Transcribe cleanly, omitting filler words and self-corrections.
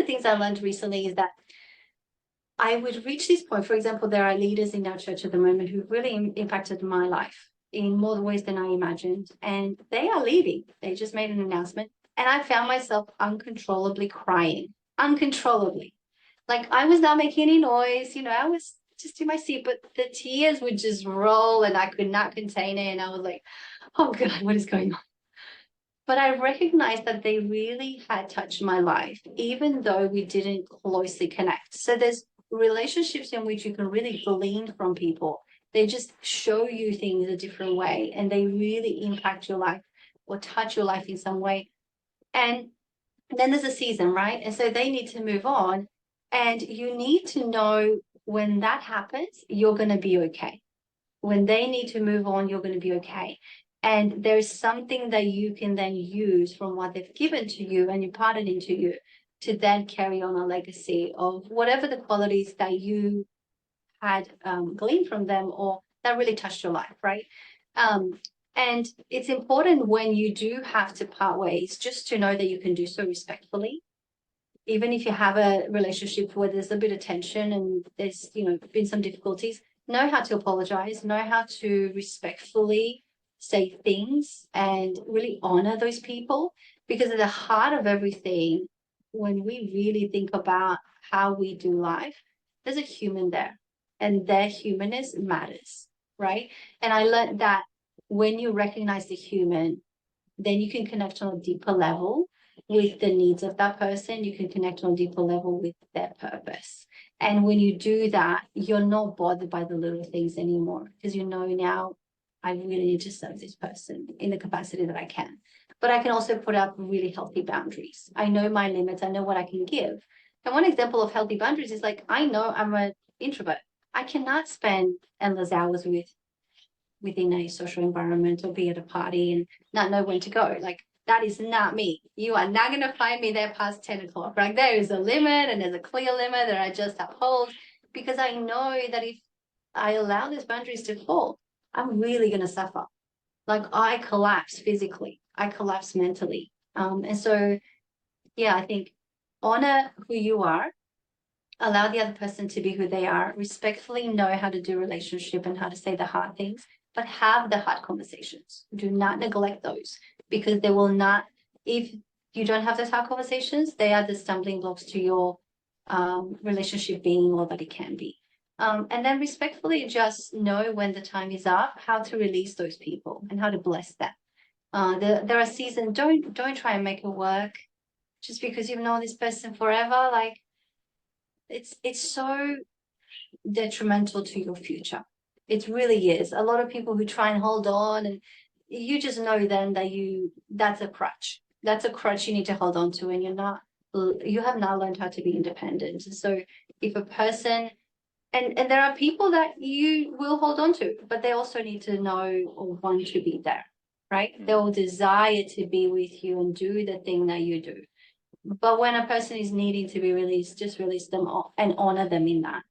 the things I learned recently is that I would reach this point. For example, there are leaders in our church at the moment who really impacted my life in more ways than I imagined. And they are leaving. They just made an announcement. And I found myself uncontrollably crying, uncontrollably. Like I was not making any noise, I was just in my seat, but the tears would just roll and I could not contain it. And I was like, oh God, what is going on? But I recognized that they really had touched my life, even though we didn't closely connect. So there's relationships in which you can really glean from people. They just show you things a different way and they really impact your life or touch your life in some way. And then there's a season, right? And so they need to move on. And you need to know when that happens, you're going to be okay. When they need to move on, you're going to be okay. And there's something that you can then use from what they've given to you and imparted into you to then carry on a legacy of whatever the qualities that you had gleaned from them or that really touched your life, right? And it's important when you do have to part ways, just to know that you can do so respectfully. Even if you have a relationship where there's a bit of tension and there's, been some difficulties, know how to apologize, know how to respectfully say things and really honor those people. Because at the heart of everything, when we really think about how we do life, there's a human there and their humanness matters, right? And I learned that when you recognize the human, then you can connect on a deeper level with the needs of that person. You can connect on a deeper level with their purpose. And when you do that, you're not bothered by the little things anymore because now I really need to serve this person in the capacity that I can. But I can also put up really healthy boundaries. I know my limits. I know what I can give. And one example of healthy boundaries is like, I know I'm an introvert. I cannot spend endless hours within a social environment or be at a party and not know when to go. Like that is not me. You are not going to find me there past 10 o'clock, right? There is a limit and there's a clear limit that I just uphold because I know that if I allow these boundaries to fall, I'm really going to suffer. Like I collapse physically, I collapse mentally. And so, yeah, I think honor who you are, allow the other person to be who they are, respectfully know how to do relationship and how to say the hard things, but have the hard conversations. Do not neglect those because they will not, if you don't have those hard conversations, they are the stumbling blocks to your relationship being all that it can be. And then respectfully just know when the time is up, how to release those people and how to bless them. There are seasons, don't try and make it work just because you've known this person forever. Like it's so detrimental to your future. It really is. A lot of people who try and hold on, and you just know then that that's a crutch. That's a crutch you need to hold on to, and you have not learned how to be independent. So if a person, and there are people that you will hold on to, but they also need to know or want to be there, right? They will desire to be with you and do the thing that you do. But when a person is needing to be released, just release them and honor them in that.